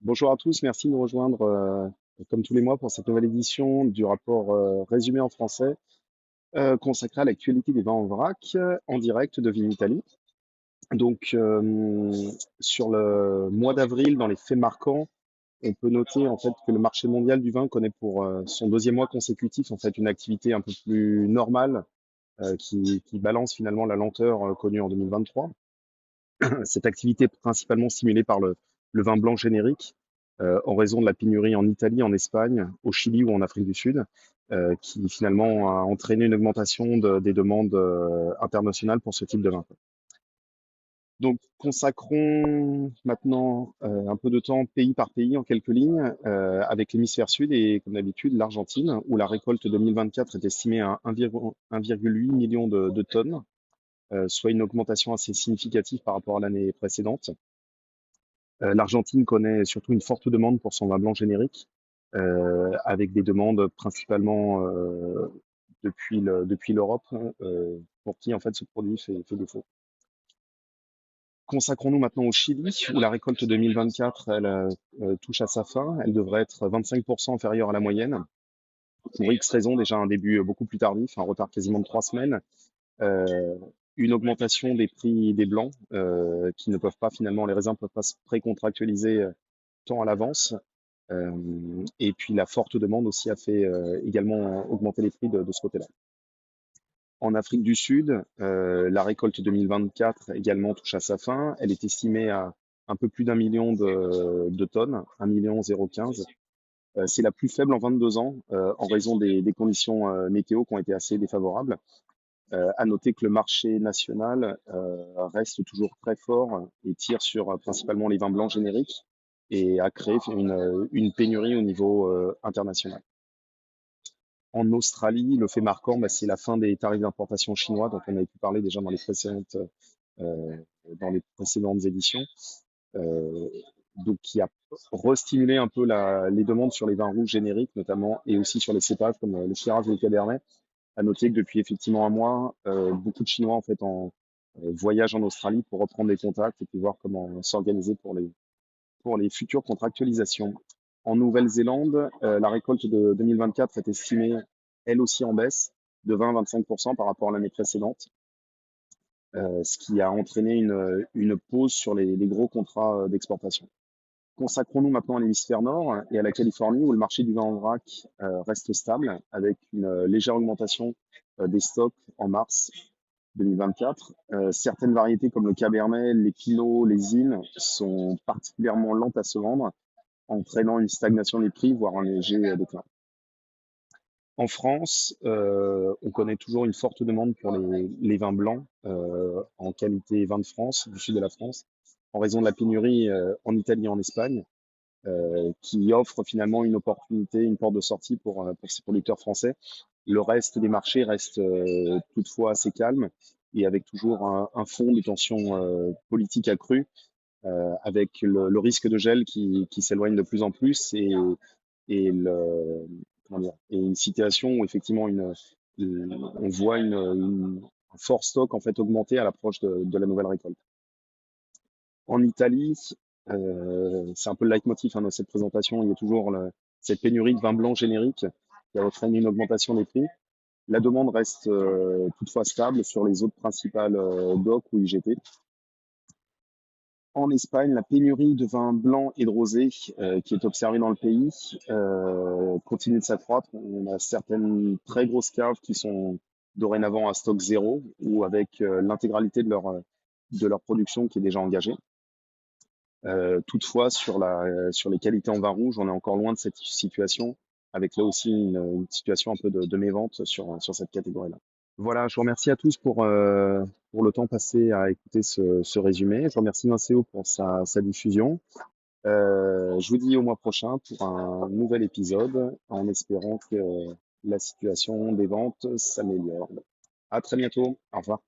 Bonjour à tous, merci de nous rejoindre comme tous les mois pour cette nouvelle édition du rapport résumé en français consacré à l'actualité des vins en vrac en direct de Vinitaly. Donc sur le mois d'avril, dans les faits marquants, on peut noter en fait que le marché mondial du vin connaît pour son deuxième mois consécutif en fait une activité un peu plus normale qui balance finalement la lenteur connue en 2023. Cette activité est principalement stimulée par le vin blanc générique, en raison de la pénurie en Italie, en Espagne, au Chili ou en Afrique du Sud, qui finalement a entraîné une augmentation des demandes internationales pour ce type de vin. Donc, consacrons maintenant un peu de temps pays par pays en quelques lignes, avec l'hémisphère sud et comme d'habitude l'Argentine, où la récolte 2024 est estimée à 1,8 million de tonnes, soit une augmentation assez significative par rapport à l'année précédente. L'Argentine connaît surtout une forte demande pour son vin blanc générique, avec des demandes principalement depuis l'Europe, pour qui en fait ce produit fait défaut. Consacrons-nous maintenant au Chili, où la récolte 2024 elle, touche à sa fin. Elle devrait être 25% inférieure à la moyenne. Pour X raisons, déjà un début beaucoup plus tardif, un retard quasiment de 3 semaines, euh, une augmentation des prix des blancs qui ne peuvent pas finalement, les raisins ne peuvent pas se précontractualiser tant à l'avance. Et puis la forte demande aussi a fait également augmenter les prix de ce côté-là. En Afrique du Sud, la récolte 2024 également touche à sa fin. Elle est estimée à un peu plus d'1 million de tonnes, 1,015 million. C'est la plus faible en 22 ans en raison des conditions météo qui ont été assez défavorables. À noter que le marché national reste toujours très fort et tire sur principalement les vins blancs génériques et a créé une pénurie au niveau international. En Australie, le fait marquant, bah, c'est la fin des tarifs d'importation chinois dont on avait pu parler déjà euh, dans les précédentes éditions, euh, donc qui a restimulé un peu les demandes sur les vins rouges génériques notamment et aussi sur les cépages comme le Shiraz et le Cabernet. À noter que depuis effectivement un mois, beaucoup de Chinois en fait voyagent en Australie pour reprendre des contacts et puis voir comment s'organiser pour les futures contractualisations. En Nouvelle-Zélande, la récolte de 2024 est estimée elle aussi en baisse de 20-25% par rapport à l'année précédente, ce qui a entraîné une pause sur les gros contrats d'exportation. Consacrons-nous maintenant à l'hémisphère nord et à la Californie où le marché du vin en vrac reste stable avec une légère augmentation des stocks en mars 2024. Certaines variétés comme le Cabernet, les Pinot, les Zines sont particulièrement lentes à se vendre, entraînant une stagnation des prix, voire un léger déclin. En France, on connaît toujours une forte demande pour les vins blancs en qualité vin de France, du sud de la France, en raison de la pénurie en Italie et en Espagne qui offre finalement une opportunité, une porte de sortie pour ces producteurs français. Le reste des marchés reste toutefois assez calme et avec toujours un fond de tension politique accrue, avec le risque de gel qui s'éloigne de plus en plus et, le, comment dire, et une situation où effectivement on voit un fort stock en fait augmenter à l'approche de la nouvelle récolte. En Italie, c'est un peu le leitmotiv de cette présentation. Il y a toujours cette pénurie de vin blanc générique qui a entraîné une augmentation des prix. La demande reste toutefois stable sur les autres principales DOC ou IGT. En Espagne, la pénurie de vin blanc et de rosé qui est observée dans le pays continue de s'accroître. On a certaines très grosses caves qui sont dorénavant à stock zéro ou avec l'intégralité de leur production qui est déjà engagée. Toutefois, sur les qualités en vin rouge, on est encore loin de cette situation, avec là aussi une situation un peu de mévente sur cette catégorie-là. Voilà, je vous remercie à tous pour le temps passé à écouter ce résumé. Je remercie Vincéo pour sa diffusion. Je vous dis au mois prochain pour un nouvel épisode, en espérant que la situation des ventes s'améliore. À très bientôt. Au revoir.